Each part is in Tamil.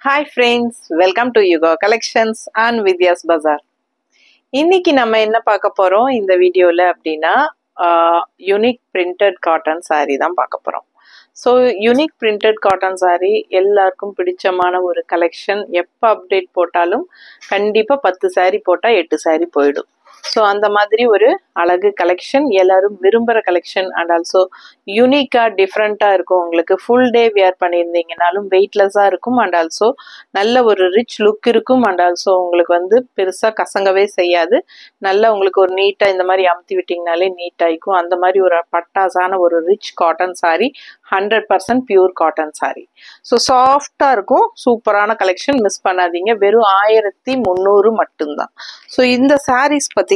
Hi friends, welcome to Yuga Collections and Vidya's Bazaar. இன்னைக்கு நம்ம என்ன பார்க்க போறோம் இந்த வீடியோல அப்படின்னா யூனிக் பிரிண்டட் காட்டன் saree தான் பார்க்க போறோம். So unique printed cotton saree எல்லாருக்கும் பிடிச்சமான ஒரு கலெக்ஷன். எப்போ அப்டேட் போட்டாலும் கண்டிப்பாக 10 saree போட்டால் 8 saree போயிடும். ஸோ அந்த மாதிரி ஒரு அழகு கலெக்ஷன், எல்லாரும் விரும்புகிற கலெக்ஷன் அண்ட் ஆல்சோ யூனிக்காக டிஃப்ரெண்ட்டாக இருக்கும். உங்களுக்கு ஃபுல் டே வியர் பண்ணியிருந்தீங்கனாலும் வெயிட்லெஸ்ஸாக இருக்கும் அண்ட் ஆல்சோ நல்ல ஒரு ரிச் லுக் இருக்கும் அண்ட் ஆல்சோ உங்களுக்கு வந்து பெருசாக கசங்கவே செய்யாது. நல்லா உங்களுக்கு ஒரு நீட்டாக இந்த மாதிரி அமுத்தி விட்டிங்கனாலே நீட்டாகிக்கும். அந்த மாதிரி ஒரு பட்டாசான ஒரு rich cotton saree, 100% pure cotton saree. So சாஃப்டாக இருக்கும், சூப்பரான கலெக்ஷன், மிஸ் பண்ணாதீங்க. வெறும் 1300 மட்டும்தான். ஸோ இந்த sarees பார்த்தீங்கன்னா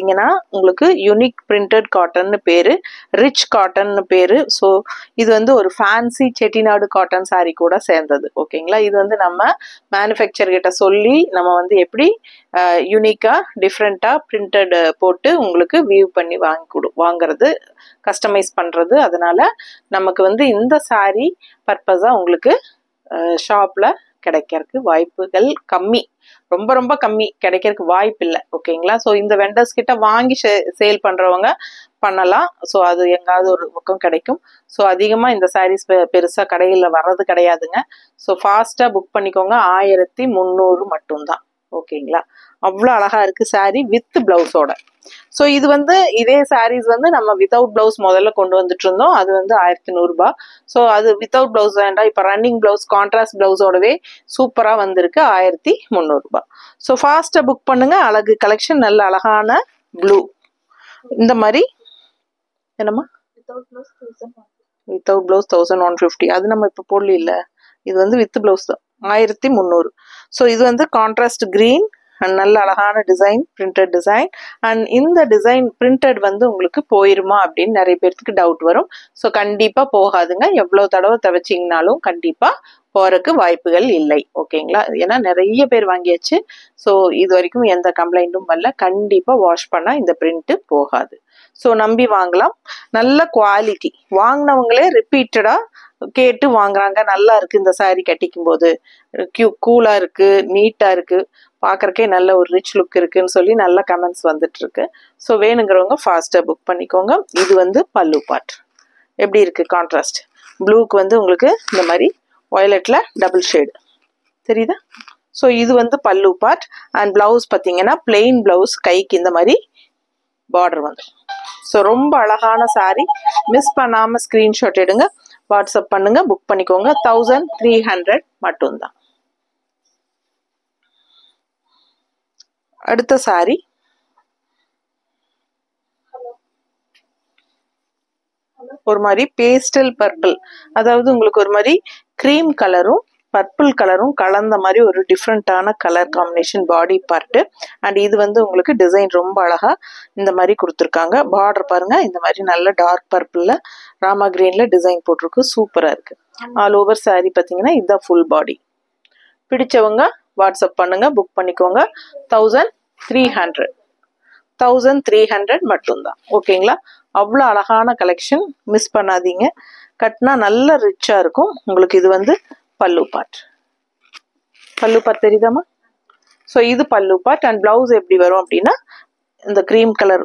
உங்களுக்கு யூனிக் பிரிண்டட் காட்டன்னு பேரு, ரிச் காட்டன்னு பேரு. ஸோ இது வந்து ஒரு ஃபேன்சி செட்டிநாடு காட்டன் saree கூட சேர்ந்தது. ஓகேங்களா, இது வந்து நம்ம மேனுஃபேக்சர் கிட்ட சொல்லி நம்ம வந்து எப்படி யூனிக்காக டிஃப்ரெண்ட்டாக பிரிண்டட் போட்டு உங்களுக்கு வியூ பண்ணி வாங்குறது, கஸ்டமைஸ் பண்ணுறது. அதனால நமக்கு வந்து இந்த saree பர்பஸாக உங்களுக்கு ஷாப்பில் கிடைக்கிறதுக்கு வாய்ப்புகள் கம்மி, ரொம்ப ரொம்ப கம்மி, கிடைக்கிறதுக்கு வாய்ப்பு இல்லை. ஓகேங்களா, ஸோ இந்த வெண்டர்ஸ் கிட்ட வாங்கி சேல் பண்ணுறவங்க பண்ணலாம். ஸோ அது எங்காவது ஒரு பக்கம் கிடைக்கும். ஸோ அதிகமாக இந்த sarees பெருசாக கடையில் வர்றது கிடையாதுங்க. ஸோ ஃபாஸ்ட்டாக புக் பண்ணிக்கோங்க. 1300 மட்டும்தான். ஓகேங்களா, அவ்வளோ அழகாக இருக்குது saree வித் ப்ளவுஸோட. ஸோ இது வந்து இதே sarees வந்து நம்ம வித்தவுட் ப்ளவுஸ் முதல்ல கொண்டு வந்துட்டு இருந்தோம். அது வந்து 1100 ரூபாய். ஸோ அது வித்தவுட் ப்ளவுஸ் வேண்டாம், இப்போ ரன்னிங் ப்ளவுஸ் கான்ட்ராஸ்ட் ப்ளவுஸோடவே சூப்பராக வந்திருக்கு, 1300 ரூபாய். ஸோ ஃபாஸ்ட்டாக புக் பண்ணுங்க. அழகு கலெக்ஷன், நல்ல அழகான ப்ளூ. இந்த மாதிரி என்னம்மா வித்தவுட் ப்ளவுஸ் 1150, அது நம்ம இப்போ போடல இல்லை, இது வந்து வித் ப்ளவுஸ் தான் 1300. ஸோ இது வந்து கான்ட்ராஸ்ட் கிரீன் அண்ட் நல்ல அழகான டிசைன், பிரிண்டட் டிசைன். அண்ட் இந்த டிசைன் பிரிண்டட் வந்து உங்களுக்கு போயிருமா அப்படின்னு நிறைய பேர்த்துக்கு டவுட் வரும். ஸோ கண்டிப்பாக போகாதுங்க. எவ்வளோ தடவை துவைச்சிங்கனாலும் கண்டிப்பாக போகிறதுக்கு வாய்ப்புகள் இல்லை. ஓகேங்களா, ஏன்னா நிறைய பேர் வாங்கியாச்சு. ஸோ இது வரைக்கும் எந்த கம்ப்ளைண்ட்டும் வரல. கண்டிப்பாக வாஷ் பண்ணால் இந்த பிரிண்ட்டு போகாது. ஸோ நம்பி வாங்கலாம். நல்ல குவாலிட்டி, வாங்கினவங்களே ரிப்பீட்டடாக கேட்டு வாங்குறாங்க. நல்லா இருக்குது இந்த saree, கட்டிக்கும் போது கூலாக இருக்குது, நீட்டாக இருக்குது, பார்க்குறக்கே நல்ல ஒரு ரிச் லுக் இருக்குன்னு சொல்லி நல்ல கமெண்ட்ஸ் வந்துட்டு இருக்கு. ஸோ வேணுங்கிறவங்க ஃபாஸ்ட்டாக புக் பண்ணிக்கோங்க. இது வந்து பல்லு பார்ட் எப்படி இருக்குது, கான்ட்ராஸ்ட் ப்ளூக்கு வந்து உங்களுக்கு இந்த மாதிரி வயலட்டில் டபுள் ஷேடு தெரியுதா. ஸோ இது வந்து பல்லு பார்ட். அண்ட் ப்ளவுஸ் பார்த்தீங்கன்னா பிளெயின் ப்ளவுஸ், கைக்கு இந்த மாதிரி பார்டர் வந்துடும். ஸோ ரொம்ப அழகான saree, மிஸ் பண்ணாமல் ஸ்க்ரீன்ஷாட் எடுங்க, வாட்ஸ்அப் பண்ணுங்க, புக் பண்ணிக்கோங்க. 1300 மட்டும்தான். அடுத்த saree ஒரு மாதிரி பேஸ்டல் பர்பிள், அதாவது உங்களுக்கு ஒரு மாதிரி க்ரீம் கலரும் பர்பிள் கலரும் கலந்த மாதிரி ஒரு டிஃப்ரெண்ட்டான colour combination body part. And இது வந்து உங்களுக்கு டிசைன் ரொம்ப அழகா இந்த மாதிரி கொடுத்துருக்காங்க. பார்டர் பாருங்க, இந்த மாதிரி நல்ல டார்க் பர்பிளில் ராமா கிரீன்ல டிசைன் போட்டிருக்கு, சூப்பராக இருக்கு. ஆல் ஓவர் saree பார்த்தீங்கன்னா இதுதான் ஃபுல் பாடி. பிடிச்சவங்க வாட்ஸ்அப் பண்ணுங்க, புக் பண்ணிக்கோங்க. 1300 மட்டும்தான். ஓகேங்களா, அவ்வளோ அழகான கலெக்ஷன், மிஸ் பண்ணாதீங்க. கட்டினா நல்ல ரிச்சாக இருக்கும் உங்களுக்கு. இது வந்து பல்லு பார்ட், பல்லு பார்ட் தெரியுதாமா. ஸோ இது பல்லு பார்ட். அண்ட் பிளவுஸ் எப்படி வரும் அப்படின்னா இந்த க்ரீம் கலர்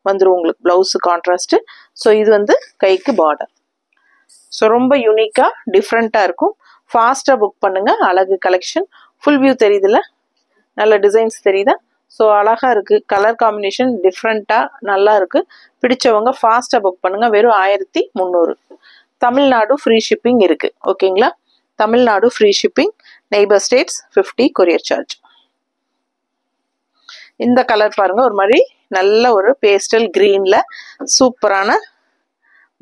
வந்துடும் உங்களுக்கு பிளவுஸு கான்ட்ராஸ்ட்டு. ஸோ இது வந்து கைக்கு பார்டர். ஸோ ரொம்ப யூனிக்காக டிஃப்ரெண்ட்டாக இருக்கும். ஃபாஸ்ட்டாக புக் பண்ணுங்க. அழகு கலெக்ஷன், ஃபுல் வியூ தெரியுதுல்ல, நல்ல டிசைன்ஸ் தெரியுதா. ஸோ அழகாக இருக்குது, கலர் காம்பினேஷன் டிஃப்ரெண்ட்டாக நல்லா இருக்குது. பிடிச்சவங்க ஃபாஸ்ட்டாக புக் பண்ணுங்கள். வெறும் 1300. தமிழ்நாடு ஃப்ரீ ஷிப்பிங் இருக்குது. ஓகேங்களா, Tamil Nadu free shipping, neighbour states 50 courier charge. இந்த கலர் பாருங்க, ஒரு மாதிரி நல்ல ஒரு பேஸ்டல் கிரீன்ல சூப்பரான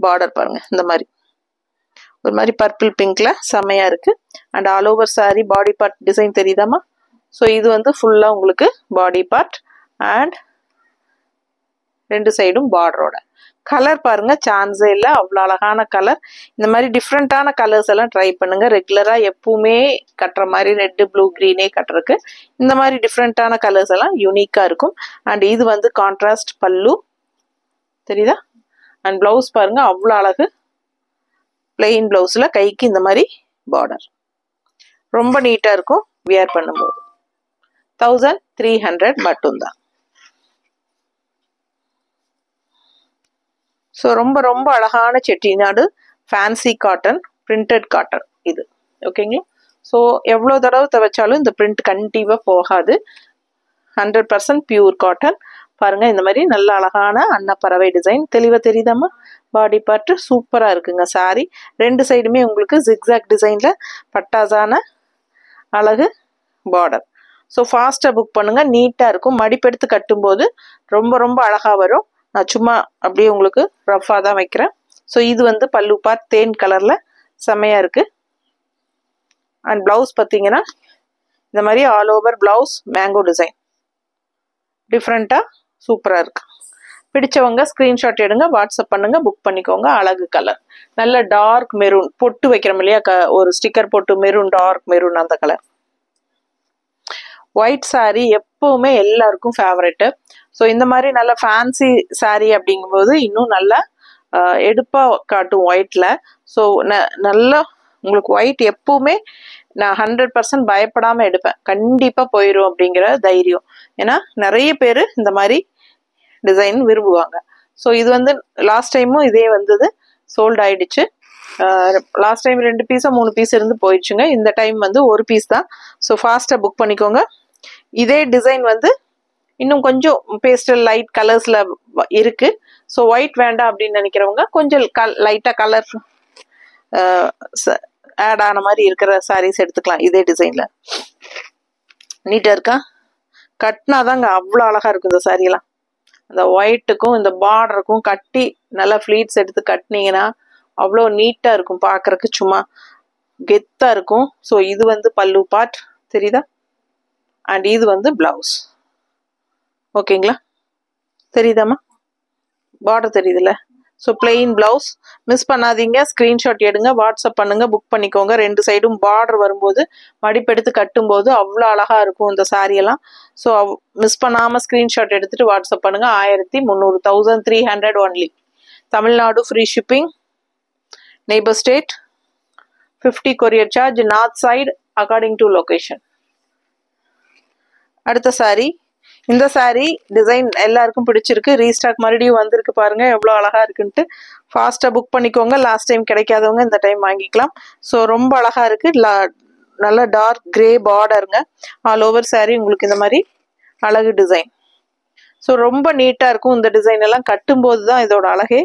பார்டர் பாருங்க, இந்த மாதிரி ஒரு மாதிரி பர்பிள் பிங்க்ல செமையா இருக்கு. And all over saree body part design தெரியுதாமா. ஸோ இது வந்து ஃபுல்லாக உங்களுக்கு பாடி பார்ட் அண்ட் ரெண்டு சைடும் பார்டரோட. கலர் பாருங்க, சான்ஸே இல்லை, அவ்வளோ அழகான கலர். இந்த மாதிரி டிஃப்ரெண்ட்டான கலர்ஸ் எல்லாம் ட்ரை பண்ணுங்க. ரெகுலராக எப்பவுமே கட்டுற மாதிரி ரெட்டு ப்ளூ க்ரீனே கட்டுறதுக்கு இந்த மாதிரி டிஃப்ரெண்ட்டான கலர்ஸ் எல்லாம் யூனிக்காக இருக்கும். அண்ட் இது வந்து கான்ட்ராஸ்ட் பல்லு தெரியுதா. அண்ட் ப்ளவுஸ் பாருங்க, அவ்வளோ அழகு, பிளெயின் ப்ளவுஸில் கைக்கு இந்த மாதிரி பார்டர். ரொம்ப நீட்டாக இருக்கும் வியர் பண்ணும்போது. 1300 மட்டும்தான். ஸோ ரொம்ப ரொம்ப அழகான Chettinad fancy cotton, printed cotton இது. ஓகேங்களா? ஸோ எவ்வளோ தடவை துவைச்சாலும் இந்த பிரிண்ட் கண்டிப்பாக போகாது. 100% பியூர் காட்டன். பாருங்கள், இந்த மாதிரி நல்ல அழகான அன்னப்பறவை டிசைன் தெளிவாக தெரியுதாம்மா? பாடி பார்ட்டு சூப்பராக இருக்குங்க. சாரி 2 சைடுமே உங்களுக்கு ஜிக்ஸாக் டிசைனில் பட்டாசான அழகு பார்டர். ஸோ ஃபாஸ்ட்டாக புக் பண்ணுங்கள், நீட்டாக இருக்கும். மடிப்பெடுத்து கட்டும்போது ரொம்ப ரொம்ப அழகாக வரும். நான் சும்மா அப்படியே உங்களுக்கு ரஃபாக தான் வைக்கிறேன். ஸோ இது வந்து பல்லு பார்ட் தேன் கலரில் செம்மையாக இருக்குது. அண்ட் ப்ளவுஸ் பார்த்தீங்கன்னா இந்த மாதிரி all over blouse mango design டிஃப்ரெண்ட்டாக சூப்பராக இருக்குது. பிடிச்சவங்க ஸ்க்ரீன்ஷாட் எடுங்க, வாட்ஸ்அப் பண்ணுங்க, புக் பண்ணிக்கோங்க. அழகு கலர், நல்ல டார்க் மெரூன், பொட்டு வைக்கிறோம் இல்லையா, ஒரு ஸ்டிக்கர் பொட்டு மெரூன், டார்க் மெரூன் அந்த கலர். ஒயிட் சாரீ எப்பவுமே எல்லாருக்கும் ஃபேவரெட்டு. ஸோ இந்த மாதிரி நல்ல ஃபேன்சி சாரீ அப்படிங்கும்போது இன்னும் நல்லா எடுப்பாக காட்டும் ஒயிட்டில். ஸோ நல்லா உங்களுக்கு ஒயிட் எப்பவுமே நான் 100% பயப்படாமல் எடுப்பேன். கண்டிப்பாக போயிடும் அப்படிங்கிற தைரியம். ஏன்னா நிறைய பேர் இந்த மாதிரி டிசைன் விரும்புவாங்க. ஸோ இது வந்து லாஸ்ட் டைமும் இதே வந்தது, சோல்ட் ஆயிடுச்சு. லாஸ்ட் டைம் 2 பீஸோ 3 பீஸ் இருந்து போயிடுச்சுங்க. இந்த டைம் வந்து 1 பீஸ் தான். ஸோ ஃபாஸ்ட்டாக புக் பண்ணிக்கோங்க. இதே டிசைன் வந்து இன்னும் கொஞ்சம் பேஸ்டல் லைட் கலர்ஸில் இருக்குது. ஸோ ஒயிட் வேண்டாம் அப்படின்னு நினைக்கிறவங்க கொஞ்சம் லைட்டாக கலர் ஆட் ஆன மாதிரி இருக்கிற சாரீஸ் எடுத்துக்கலாம். இதே டிசைனில் நீட்டாக இருக்கா? கட்டினாதாங்க அவ்வளோ அழகாக இருக்கும் இந்த சாரியெல்லாம். அந்த ஒயிட்டுக்கும் இந்த பார்டருக்கும் கட்டி நல்லா ஃப்ளீட்ஸ் எடுத்து கட்டினீங்கன்னா அவ்வளோ நீட்டாக இருக்கும், பார்க்குறக்கு சும்மா கெத்தாக இருக்கும். ஸோ இது வந்து பல்லு பார்ட் தெரியுதா? அண்ட் இது வந்து ப்ளவுஸ். ஓகேங்களா? தெரியுதாம்மா? பார்டர் தெரியுதுல்ல? So plain blouse. மிஸ் பண்ணாதீங்க, ஸ்க்ரீன்ஷாட் எடுங்க, வாட்ஸ்அப் பண்ணுங்கள், புக் பண்ணிக்கோங்க. 2 சைடும் பார்டர் வரும்போது மடிப்பெடுத்து கட்டும்போது அவ்வளோ அழகாக இருக்கும் இந்த சாரியெல்லாம். ஸோ மிஸ் பண்ணாமல் ஸ்க்ரீன்ஷாட் எடுத்துகிட்டு வாட்ஸ்அப் பண்ணுங்கள். 1300, 1300 only. Tamil Nadu free shipping, neighbour state 50 courier charge, north side according to location. அடுத்த சாரி, இந்த சாரீ டிசைன் எல்லாருக்கும் பிடிச்சிருக்கு. ரீஸ்டாக் மறுபடியும் வந்திருக்கு பாருங்க, எவ்வளோ அழகா இருக்குன்ட்டு. ஃபாஸ்ட்டாக புக் பண்ணிக்கோங்க. லாஸ்ட் டைம் கிடைக்காதவங்க இந்த டைம் வாங்கிக்கலாம். ஸோ ரொம்ப அழகா இருக்கு. நல்ல டார்க் கிரே பார்டருங்க. ஆல் ஓவர் சாரீ உங்களுக்கு இந்த மாதிரி அழகு டிசைன். ஸோ ரொம்ப நீட்டாக இருக்கும். இந்த டிசைன் எல்லாம் கட்டும்போது தான் இதோட அழகே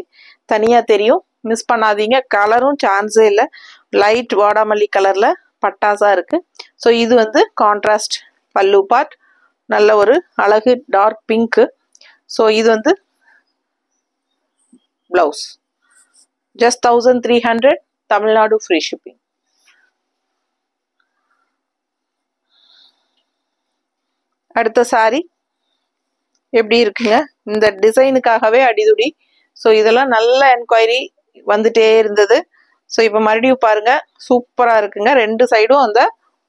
தனியாக தெரியும். மிஸ் பண்ணாதீங்க. கலரும் சான்ஸே இல்லை. லைட் வாடாமல்லி கலரில் பட்டாசா இருக்கு. ஸோ இது வந்து கான்ட்ராஸ்ட் பல்லு பார்ட், நல்ல ஒரு அழகு டார்க் பிங்க்கு. ஸோ இது வந்து blouse. Just 1300, Tamil Nadu free shipping. அடுத்த சாரி எப்படி இருக்குங்க? இந்த டிசைனுக்காகவே அடிதுடி. ஸோ இதெல்லாம் நல்ல என்கொயரி வந்துட்டே இருந்தது. ஸோ இப்போ மறுபடியும் பாருங்க, சூப்பராக இருக்குங்க. 2 சைடும் அந்த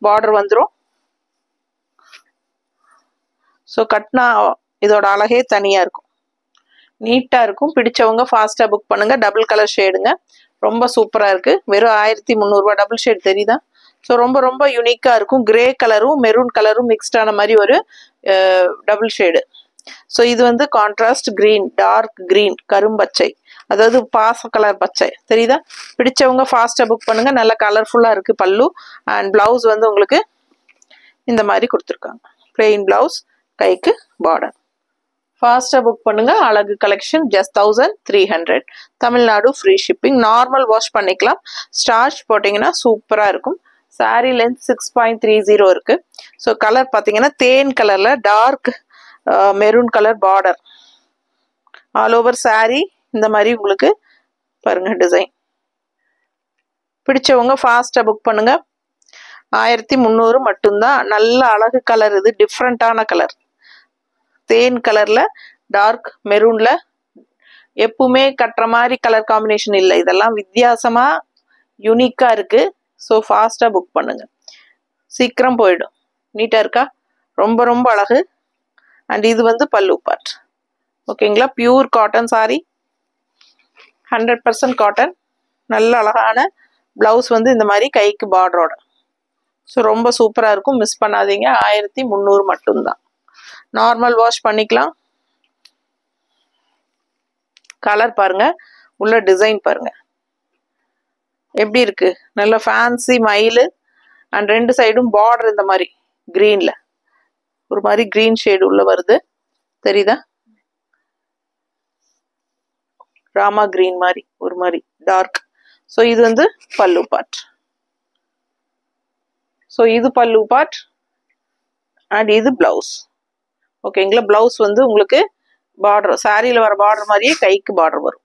பார்டர் வந்துடும். ஸோ கட்னா இதோட அழகே தனியாக இருக்கும், நீட்டாக இருக்கும். பிடிச்சவங்க ஃபாஸ்ட்டாக புக் பண்ணுங்கள். டபுள் கலர் ஷேடுங்க, ரொம்ப சூப்பராக இருக்குது. வெறும் 1300 டபுள் ஷேட் தெரியுதா? ஸோ ரொம்ப ரொம்ப யூனிக்காக இருக்கும். கிரே கலரும் மெரூன் கலரும் மிக்ஸ்டான மாதிரி ஒரு டபுள் ஷேடு. ஸோ இது வந்து கான்ட்ராஸ்ட் கிரீன், டார்க் கிரீன், கரும்பச்சை, அதாவது பாச கலர் பச்சை தெரியுதா? பிடிச்சவங்க ஃபாஸ்ட்டாக புக் பண்ணுங்கள். நல்லா கலர்ஃபுல்லாக இருக்குது பல்லு. அண்ட் ப்ளவுஸ் வந்து உங்களுக்கு இந்த மாதிரி கொடுத்துருக்காங்க, பிளெயின் ப்ளவுஸ், கைக்கு பார்டர். ஃபாஸ்ட்டாக புக் பண்ணுங்க. அழகு collection just 1300, Tamil Nadu free shipping. Normal wash பண்ணிக்கலாம். ஸ்டார்ச் போட்டிங்கன்னா சூப்பராக இருக்கும். சாரீ லென்த் 6.30 இருக்கு. ஸோ கலர் பார்த்தீங்கன்னா தேன் கலரில் dark maroon colour border. All over sari இந்த மாதிரி உங்களுக்கு பாருங்க டிசைன். பிடிச்சவங்க ஃபாஸ்ட்டாக புக் பண்ணுங்க. 1300 மட்டும்தான். நல்ல அழகு கலர் இது, டிஃப்ரெண்ட்டான கலர். தேன் கலர்ல டார்க் மெரூன்ல எப்பவுமே கட்டுற மாதிரி கலர் காம்பினேஷன் இல்லை. இதெல்லாம் வித்தியாசமா யூனிக்கா இருக்கு. ஸோ ஃபாஸ்டா புக் பண்ணுங்க, சீக்கிரம் போயிடும். நீட்டா இருக்கா? ரொம்ப ரொம்ப அழகு. அண்ட் இது வந்து பல்லு பார்ட். ஓகேங்களா? Pure cotton sorry, 100% cotton. நல்ல அழகான பிளவுஸ் வந்து இந்த மாதிரி கைக்கு பார்டரோட ஸோ ரொம்ப சூப்பராக இருக்கும், மிஸ் பண்ணாதீங்க. 1300 மட்டும்தான். நார்மல் வாஷ் பண்ணிக்கலாம். கலர் பாருங்க, உள்ள டிசைன் பாருங்க எப்படி இருக்கு, நல்ல ஃபேன்சி மயில். அண்ட் ரெண்டு சைடும் பார்டர் இந்த மாதிரி கிரீன்ல ஒரு மாதிரி கிரீன் ஷேடு உள்ள வருது, தெரியுதா? ராமா கிரீன் மாதிரி ஒரு மாதிரி டார்க். ஸோ இது வந்து பல்லு பார்ட். ஸோ இது பல்லு பார்ட் அண்ட் இது பிளவுஸ். ஓகேங்களா? பிளவுஸ் வந்து உங்களுக்கு பார்டர் சாரியில் வர பார்டர் மாதிரியே கைக்கு பார்டர் வரும்.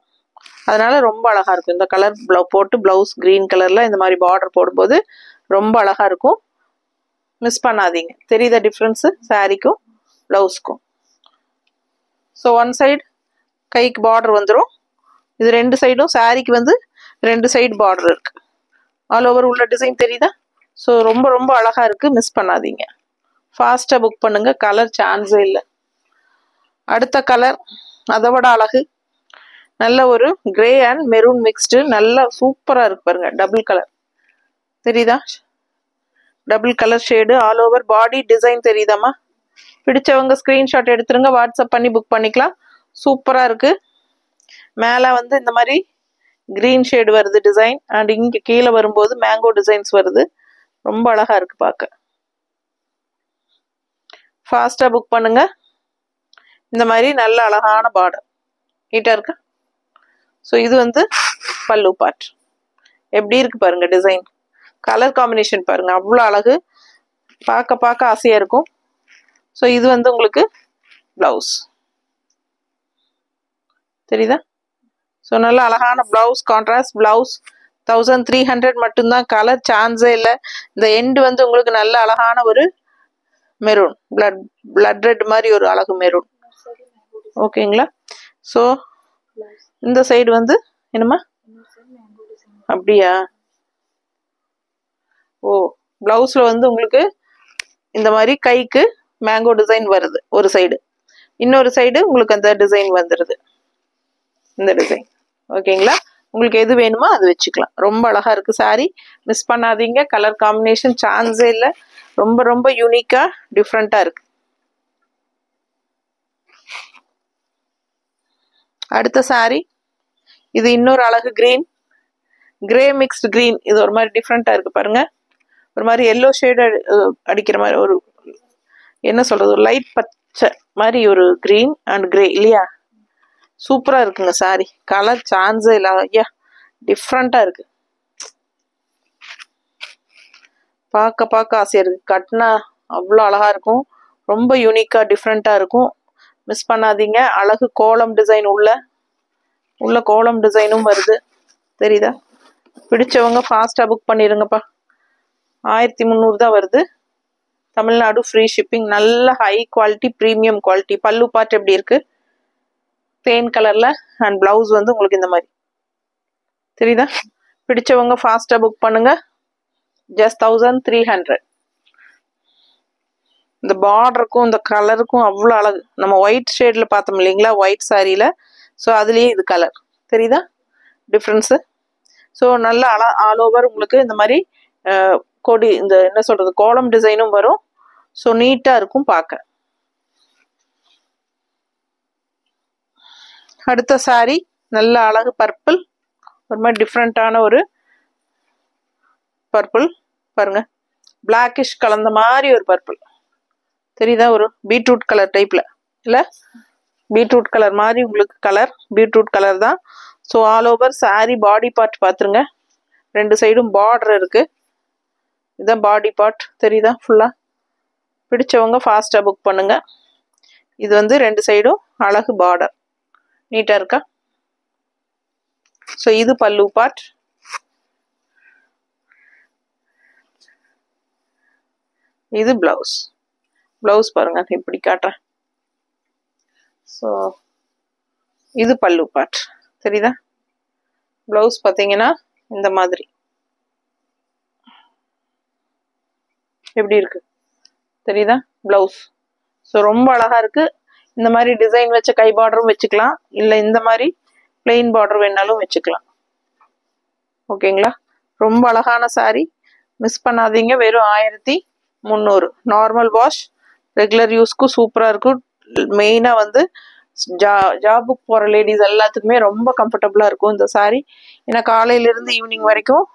அதனால ரொம்ப அழகா இருக்கும். இந்த கலர் போட்டு பிளவுஸ் கிரீன் கலர்ல இந்த மாதிரி பார்டர் போடும்போது ரொம்ப அழகா இருக்கும், மிஸ் பண்ணாதீங்க. தெரியுதா டிஃப்ரென்ஸு சாரிக்கும் பிளவுஸ்க்கும்? ஸோ ஒன் சைடு கைக்கு பார்டர் வந்துடும். இது ரெண்டு சைடும் சாரிக்கு வந்து ரெண்டு சைடு பார்டர் இருக்கு. ஆல் ஓவர் உள்ள டிசைன் தெரியுதா? ஸோ ரொம்ப ரொம்ப அழகா இருக்கு, மிஸ் பண்ணாதீங்க. ஃபாஸ்ட்டாக புக் பண்ணுங்க, கலர் சான்ஸே இல்லை. அடுத்த கலர் அதை விட அழகு, நல்ல ஒரு கிரே அண்ட் மெரூன் மிக்ஸ்டு, நல்லா சூப்பராக இருக்கு பாருங்க. டபுள் கலர் தெரியுதா? Double colour shade. All over body design தெரியுதாம்மா? பிடிச்சவங்க ஸ்க்ரீன்ஷாட் எடுத்துருங்க, வாட்ஸ்அப் பண்ணி புக் பண்ணிக்கலாம். சூப்பராக இருக்கு. மேலே வந்து இந்த மாதிரி கிரீன் ஷேடு வருது டிசைன், அண்ட் இங்கே கீழே வரும்போது மேங்கோ டிசைன்ஸ் வருது. ரொம்ப அழகா இருக்கு பார்க்க. ஃபாஸ்ட்டாக புக் பண்ணுங்க. இந்த மாதிரி நல்ல அழகான பார்டர் நீட்டாக இருக்கா? ஸோ இது வந்து பல்லு பார்ட். எப்படி இருக்கு பாருங்க டிசைன், கலர் காம்பினேஷன் பாருங்க, அவ்வளோ அழகு, பார்க்க பார்க்க ஆசையாக இருக்கும். ஸோ இது வந்து உங்களுக்கு பிளவுஸ் தெரியுதா? ஸோ நல்ல அழகான பிளவுஸ், கான்ட்ராஸ்ட் பிளவுஸ். 1300 மட்டும்தான், கலர் சான்ஸே இல்லை. இந்த எண்டு வந்து உங்களுக்கு நல்ல அழகான ஒரு மெரூன், பிளட் ரெட் மாதிரி ஒரு அழகு மெரூன். ஓகேங்களா? ஸோ இந்த சைடு வந்து என்னம்மா? அப்படியா? ஓ, பிளவுஸ்ல வந்து உங்களுக்கு இந்த மாதிரி கைக்கு மேங்கோ டிசைன் வருது ஒரு சைடு, இன்னொரு சைடு உங்களுக்கு அந்த டிசைன் வந்துடுது, இந்த டிசைன். ஓகேங்களா? உங்களுக்கு எது வேணுமோ அது வச்சுக்கலாம். ரொம்ப அழகா இருக்கு சாரி, மிஸ் பண்ணாதீங்க. கலர் காம்பினேஷன் சான்ஸே இல்லை, ரொம்ப ரொம்ப யூனிக்கா டிஃப்ரெண்டா இருக்கு. அடுத்த சாரி இது இன்னொரு அழகு கிரீன், கிரே மிக்ஸ்டு கிரீன். இது ஒரு மாதிரி டிஃப்ரெண்டா இருக்கு பாருங்க, ஒரு மாதிரி எல்லோ ஷேடு அடிக்கிற மாதிரி ஒரு என்ன சொல்றது, ஒரு லைட் பச்சை மாதிரி ஒரு கிரீன் அண்ட் கிரே இல்லையா? சூப்பரா இருக்குங்க சாரி, கலர் சான்ஸே இல்லை. ஐயா டிஃப்ரெண்டா இருக்கு, பார்க்க பார்க்க ஆசையா இருக்கு. கட்டினா அவ்வளோ அழகா இருக்கும், ரொம்ப யூனிக்கா டிஃப்ரெண்டா இருக்கும், மிஸ் பண்ணாதீங்க. அழகு கோலம் டிசைன் உள்ள கோலம் டிசைனும் வருது, தெரியுதா? பிடிச்சவங்க ஃபாஸ்டா புக் பண்ணிருங்கப்பா. 1300 தான் வருது, தமிழ்நாடு ஃப்ரீ ஷிப்பிங். நல்ல ஹை குவாலிட்டி, ப்ரீமியம் குவாலிட்டி. பல்லு பார்ட் எப்படி இருக்கு? தேன் கலர்ல அண்ட் பிளவுஸ் வந்து உங்களுக்கு இந்த மாதிரி தெரியுதா? பிடிச்சவங்க ஃபாஸ்டா புக் பண்ணுங்க. ஜஸ்ட் 1300. இந்த பார்டருக்கும் இந்த கலருக்கும் அவ்வளோ அழகு. நம்ம ஒயிட் ஷேட்ல பார்த்தோம் இல்லைங்களா, ஒயிட் சாரியில. ஸோ அதுலேயே இது கலர் தெரியுதா டிஃப்ரென்ஸு? ஸோ நல்ல ஆல் ஓவர் உங்களுக்கு இந்த மாதிரி கொடி, இந்த என்ன சொல்றது, கோலம் டிசைனும் வரும். ஸோ நீட்டாக இருக்கும் பார்க்க. அடுத்த சாரி நல்ல அழகு பர்பிள், ஒரு மாதிரி டிஃப்ரெண்டான ஒரு பர்பிள் பாருங்க, பிளாக்கிஷ் கலந்த மாதிரி ஒரு பர்பிள் தெரியுதா? ஒரு பீட்ரூட் கலர் டைப்ல இல்ல, பீட்ரூட் கலர் மாதிரி உங்களுக்கு கலர், பீட்ரூட் கலர் தான். So all over sorry body part பார்த்துருங்க, ரெண்டு சைடும் பார்டர் இருக்கு. இதுதான் பாடி பார்ட் தெரியுதா ஃபுல்லா? பிடிச்சவங்க ஃபாஸ்டா புக் பண்ணுங்க. இது வந்து ரெண்டு சைடும் அழகு பார்டர், நீட்டா இருக்கா? ஸோ இது பல்லு பார்ட். இது பிளவுஸ். பிளவுஸ் பாருங்க இப்படி காட்டுறேன். ஸோ இது பல்லு பார்ட் தெரியுதா? பிளவுஸ் பார்த்தீங்கன்னா இந்த மாதிரி எப்படி இருக்கு தெரியுதா பிளவுஸ்? ஸோ ரொம்ப அழகா இருக்கு. இந்த மாதிரி டிசைன் வச்ச கை பார்டரும் வச்சுக்கலாம், இல்லை இந்த மாதிரி பிளெயின் பார்டர் வேணாலும் வச்சுக்கலாம். ஓகேங்களா? ரொம்ப அழகான சாரி, மிஸ் பண்ணாதீங்க. வெறும் 1300. நார்மல் வாஷ், ரெகுலர் யூஸ்க்கு சூப்பராக இருக்கும். மெயினாக வந்து ஜாபுக்கு போகிற லேடிஸ் எல்லாத்துக்குமே ரொம்ப கம்ஃபர்டபுளாக இருக்கும் இந்த சாரீ. ஏன்னா காலையிலேருந்து ஈவினிங் வரைக்கும்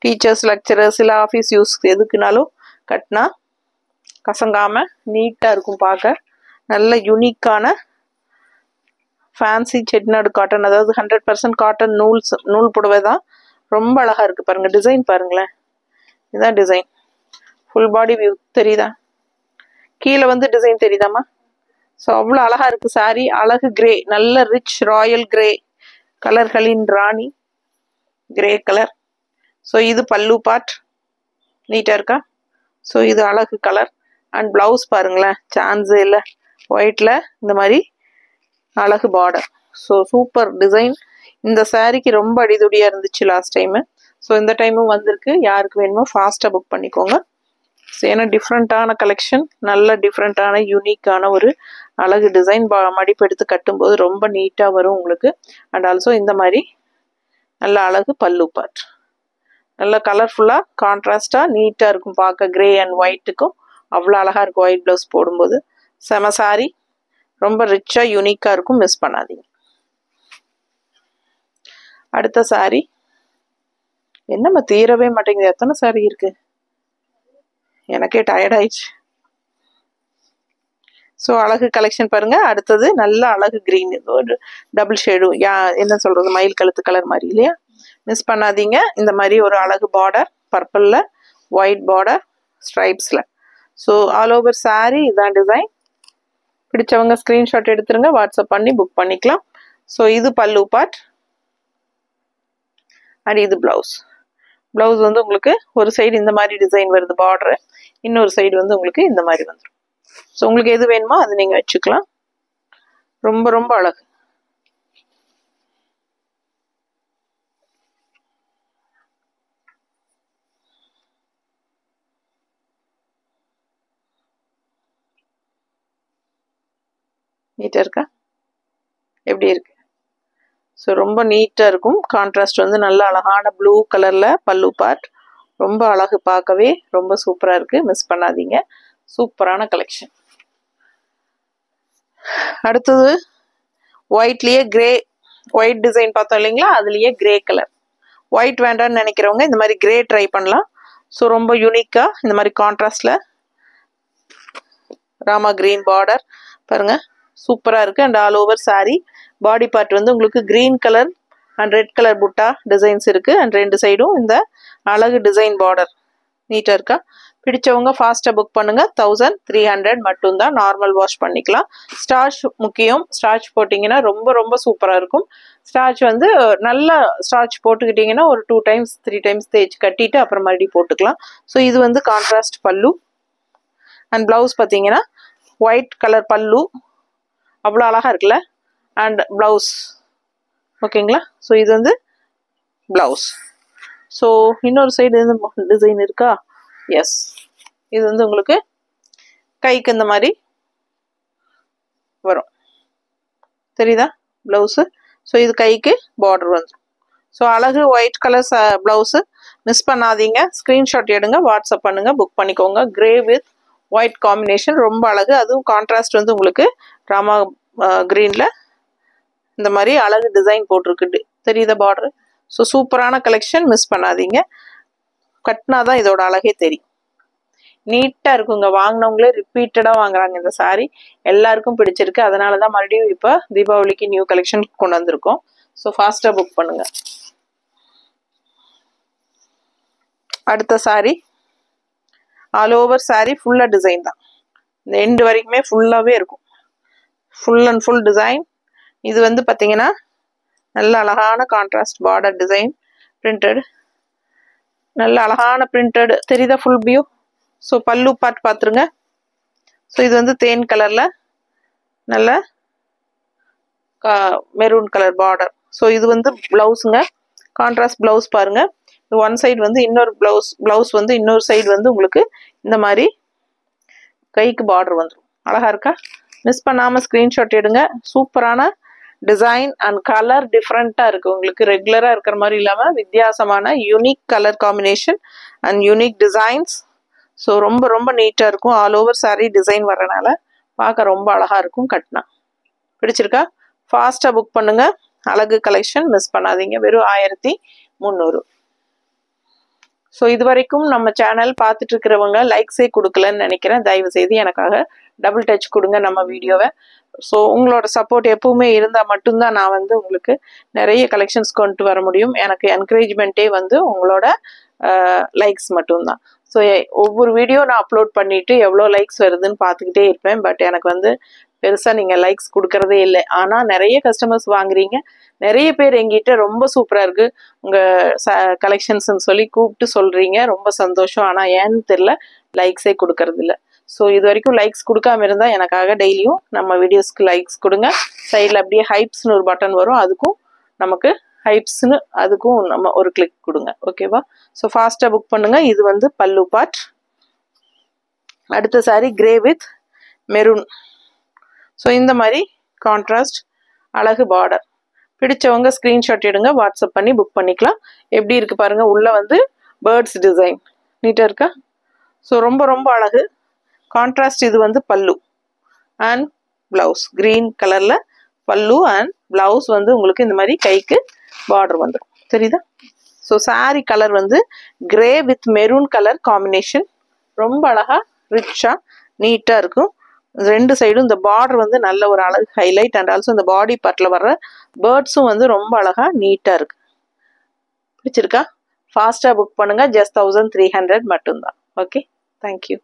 டீச்சர்ஸ், லெக்சரர்ஸ் இல்லை ஆஃபீஸ் யூஸ் எதுக்குனாலும் கட்டினா கசங்காமல் நீட்டாக இருக்கும் பார்க்க. நல்ல யூனிக்கான ஃபேன்சி செட்டிநாடு காட்டன், அதாவது 100% காட்டன் நூல் புடவை தான். ரொம்ப அழகாக இருக்குது பாருங்கள். டிசைன் பாருங்களேன், இதுதான் டிசைன். ஃபுல் பாடி வியூ தெரியுதா? கீழே வந்து டிசைன் தெரியுதாம்மா? ஸோ அவ்வளோ அழகாக இருக்குது சாரீ. அழகு கிரே, நல்ல ரிச் ராயல் கிரே, கலர்களின் ராணி கிரே கலர். ஸோ இது பல்லு பார்ட், நீட்டாக இருக்கா? ஸோ இது அழகு கலர். அண்ட் ப்ளவுஸ் பாருங்களேன், சான்ஸே இல்லை. ஒயிட்டில் இந்த மாதிரி அழகு பார்டர். So super design. இந்த சாரீக்கு ரொம்ப அடிதுடியாக இருந்துச்சு லாஸ்ட் டைமு. ஸோ இந்த டைமும் வந்திருக்கு. யாருக்கு வேணுமோ ஃபாஸ்ட்டாக புக் பண்ணிக்கோங்க. ஸோ ஏன்னா டிஃப்ரெண்ட்டான கலெக்ஷன், நல்ல டிஃப்ரெண்ட்டான யூனிக்கான ஒரு அழகு டிசைன். மடிப்பு எடுத்து கட்டும்போது ரொம்ப நீட்டாக வரும் உங்களுக்கு. அண்ட் ஆல்சோ இந்த மாதிரி நல்ல அழகு பல்லு பார்ட், நல்ல கலர்ஃபுல்லாக கான்ட்ராஸ்டாக நீட்டாக இருக்கும் பார்க்க. கிரே அண்ட் ஒயிட்டுக்கும் அவ்வளோ அழகாக இருக்கும். ஒயிட் ப்ளவுஸ் போடும்போது செம சாரீ, ரொம்ப ரிச்சாக யூனிக்காக இருக்கும். மிஸ் பண்ணாதீங்க. அடுத்த சாரீ என்னம்மா தீரவே மாட்டேங்குது, எத்தனை சாரீ இருக்கு, எனக்கே டயர்ட் ஆயிடுச்சு. ஸோ அழகு கலெக்ஷன் பாருங்க. அடுத்தது நல்ல அழகு கிரீன், ஒரு டபுள் ஷேடும், என்ன சொல்றது, மயில் கழுத்து கலர் மாதிரி இல்லையா? மிஸ் பண்ணாதீங்க. இந்த மாதிரி ஒரு அழகு பார்டர், பர்பிளில் ஒயிட் பார்டர் ஸ்ட்ரைப்ஸில். ஸோ ஆல் ஓவர் சாரீ இதான் டிசைன். பிடிச்சவங்க ஸ்க்ரீன்ஷாட் எடுத்துருங்க, வாட்ஸ்அப் பண்ணி புக் பண்ணிக்கலாம். ஸோ இது பல்லு பார்ட் அண்ட் இது ப்ளவுஸ். ப்ளவுஸ் வந்து உங்களுக்கு ஒரு சைடு இந்த மாதிரி டிசைன் வருது பார்டரு, இன்னொரு சைடு வந்து உங்களுக்கு இந்த மாதிரி வந்துடும். ஸோ உங்களுக்கு எது வேணுமோ அது நீங்கள் வச்சுக்கலாம். ரொம்ப ரொம்ப அழகு. நீட்டாக இருக்கா? எப்படி இருக்கு? ஸோ ரொம்ப நீட்டாக இருக்கும். கான்ட்ராஸ்ட் வந்து நல்ல அழகான ப்ளூ கலரில் பல்லு பார்ட். ரொம்ப அழகு, பார்க்கவே ரொம்ப சூப்பராக இருக்குது. மிஸ் பண்ணாதீங்க. சூப்பரான கலெக்ஷன். அடுத்தது ஒயிட்லேயே கிரே, ஒயிட் டிசைன் பார்த்தோம் இல்லைங்களா, அதுலேயே கிரே கலர். ஒயிட் வேண்டான்னு நினைக்கிறவங்க இந்த மாதிரி கிரே ட்ரை பண்ணலாம். ஸோ ரொம்ப யூனிக்காக இந்த மாதிரி கான்ட்ராஸ்டில் ராமா கிரீன் பார்டர் பாருங்கள், சூப்பராக இருக்குது. And all over sari body part வந்து உங்களுக்கு green colour and red colour புட்டா டிசைன்ஸ் இருக்குது. அண்ட் ரெண்டு சைடும் இந்த அழகு டிசைன் பார்டர். நீட்டாக இருக்கா? பிடிச்சவங்க ஃபாஸ்ட்டாக புக் பண்ணுங்கள். 1300 மட்டும்தான். நார்மல் வாஷ் பண்ணிக்கலாம். ஸ்டார்ச் முக்கியம். ஸ்டார்ச் போட்டிங்கன்னா ரொம்ப ரொம்ப சூப்பராக இருக்கும். ஸ்டார்ச் வந்து நல்ல ஸ்டார்ச் போட்டுக்கிட்டிங்கன்னா ஒரு 2 times 3 times தேய்ச்சி கட்டிட்டு அப்புறம் மறுபடியும் போட்டுக்கலாம். ஸோ இது வந்து கான்ட்ராஸ்ட் பல்லு. அண்ட் ப்ளவுஸ் பார்த்தீங்கன்னா ஒயிட் கலர் பல்லு, அவ்வளோ அழகாக இருக்குல்ல. அண்ட் ப்ளவுஸ் ஓகேங்களா? ஸோ இது வந்து ப்ளவுஸ். ஸோ இன்னொரு சைடு டிசைன் இருக்கா? எஸ், இது வந்து உங்களுக்கு கைக்கு இந்த மாதிரி வரும், தெரியுதா ப்ளவுஸு? ஸோ இது கைக்கு பார்டர் வந்துடும். ஸோ அழகு ஒயிட் கலர் ப்ளவுஸு. மிஸ் பண்ணாதீங்க. ஸ்க்ரீன்ஷாட் எடுங்க, வாட்ஸ்அப் பண்ணுங்க, புக் பண்ணிக்கோங்க. கிரே வித் ஒயிட் காம்பினேஷன் ரொம்ப அழகு. அதுவும் கான்ட்ராஸ்ட் வந்து உங்களுக்கு ராமா கிரீனில் இந்த மாதிரி அழகு டிசைன் போட்டிருக்கு, தெரியுதா பார்டர்? ஸோ சூப்பரான கலெக்ஷன். மிஸ் பண்ணாதீங்க. கட்டினா தான் இதோட அழகே தெரியும். நீட்டாக இருக்குங்க. வாங்கினவங்களே ரிப்பீட்டடாக வாங்குறாங்க இந்த சாரீ. எல்லாருக்கும் பிடிச்சிருக்கு. அதனால தான் மறுபடியும் இப்போ தீபாவளிக்கு நியூ கலெக்ஷன் கொண்டு வந்திருக்கோம். ஸோ ஃபாஸ்ட்டாக புக் பண்ணுங்க. அடுத்த சாரீ ஆல் ஓவர் சாரீ ஃபுல்லாக டிசைன் தான். இந்த எண்டு வரைக்குமே ஃபுல்லாகவே இருக்கும். Full and full design. இது வந்து பார்த்தீங்கன்னா நல்ல அழகான கான்ட்ராஸ்ட் பார்டர் டிசைன் பிரிண்டட், நல்ல அழகான பிரிண்டட், தெரியுதா ஃபுல் வியூ? ஸோ பல்லு பார்ட் பார்த்துருங்க. ஸோ இது வந்து தேன் கலரில் நல்ல மெரூன் கலர் பார்டர். ஸோ இது வந்து ப்ளவுஸுங்க, கான்ட்ராஸ்ட் ப்ளவுஸ் பாருங்கள். ஒன் சைடு வந்து இன்னொரு ப்ளவுஸ் வந்து இன்னொரு சைடு வந்து உங்களுக்கு இந்த மாதிரி கைக்கு பார்டர் வந்துடும். அழகாக இருக்கா? மிஸ் பண்ணாமல் ஸ்க்ரீன்ஷாட் எடுங்க. சூப்பரான டிசைன் அண்ட் கலர் டிஃப்ரெண்ட்டாக இருக்குது. உங்களுக்கு ரெகுலராக இருக்கிற மாதிரி இல்லாமல் வித்தியாசமான unique colour combination and unique designs. So ரொம்ப ரொம்ப நீட்டாக இருக்கும். ஆல் ஓவர் சாரீ டிசைன் வரனால பார்க்க ரொம்ப அழகாக இருக்கும். கட்டினா பிடிச்சிருக்கா? ஃபாஸ்ட்டாக புக் பண்ணுங்கள். அழகு கலெக்ஷன் மிஸ் பண்ணாதீங்க. வெறும் 1300. ஸோ இது வரைக்கும் நம்ம சேனல் பார்த்துட்டு இருக்கிறவங்க லைக்ஸே கொடுக்கலன்னு நினைக்கிறேன். தயவு செய்து எனக்காக டபுள் டச் கொடுங்க நம்ம வீடியோவை. ஸோ உங்களோட சப்போர்ட் எப்பவுமே இருந்தால் மட்டும்தான் நான் வந்து உங்களுக்கு நிறைய கலெக்ஷன்ஸ் கொண்டு வர முடியும். எனக்கு என்கரேஜ்மெண்ட்டே வந்து உங்களோட லைக்ஸ் மட்டும்தான். ஸோ ஒவ்வொரு வீடியோ நான் அப்லோட் பண்ணிவிட்டு எவ்வளோ லைக்ஸ் வருதுன்னு பார்த்துக்கிட்டே இருப்பேன். பட் எனக்கு வந்து பெருசாக நீங்கள் லைக்ஸ் கொடுக்கறதே இல்லை. ஆனால் நிறைய கஸ்டமர்ஸ் வாங்குறீங்க. நிறைய பேர் எங்கிட்ட ரொம்ப சூப்பராக இருக்குது உங்கள் கலெக்ஷன்ஸ்ன்னு சொல்லி கூப்பிட்டு சொல்கிறீங்க. ரொம்ப சந்தோஷம். ஆனால் ஏன்னு தெரில லைக்ஸே கொடுக்கறது இல்லை. ஸோ இது வரைக்கும் லைக்ஸ் கொடுக்காம இருந்தால் எனக்காக டெய்லியும் நம்ம வீடியோஸ்க்கு லைக்ஸ் கொடுங்க. சைடில் அப்படியே ஹைப்ஸ்னு ஒரு பட்டன் வரும். அதுக்கும் நமக்கு ஹைப்ஸ்னு அதுக்கும் நம்ம ஒரு கிளிக் கொடுங்க. ஓகேவா? ஸோ ஃபாஸ்ட்டாக புக் பண்ணுங்கள். இது வந்து பல்லு பார்ட். அடுத்த sorry grey with maroon. So இந்த மாதிரி கான்ட்ராஸ்ட் அழகு பார்டர். பிடிச்சவங்க ஸ்க்ரீன்ஷாட் எடுங்க, வாட்ஸ்அப் பண்ணி புக் பண்ணிக்கலாம். எப்படி இருக்குது பாருங்கள். உள்ளே வந்து பேர்ட்ஸ் டிசைன் நீட்டாக இருக்கா? ஸோ ரொம்ப ரொம்ப அழகு கான்ட்ராஸ்ட். இது வந்து பல்லு அண்ட் ப்ளவுஸ். க்ரீன் கலரில் பல்லு அண்ட் ப்ளவுஸ் வந்து உங்களுக்கு இந்த மாதிரி கைக்கு பார்டர் வந்துடும். தெரியுதா? ஸோ சாரி கலர் வந்து grey with maroon colour combination. ரொம்ப அழகாக ரிச்சாக நீட்டாக இருக்கும். ரெண்டு சைடும் இந்த பார்டர் வந்து நல்ல ஒரு அழகு ஹைலைட். அண்ட் ஆல்சோ இந்த பாடி பார்ட்டில் வர்ற பேர்ட்ஸும் வந்து ரொம்ப அழகாக நீட்டாக இருக்குது. பிடிச்சிருக்கா? ஃபாஸ்ட்டாக புக் பண்ணுங்கள். ஜஸ்ட் 1300 மட்டும்தான். Okay, thank you.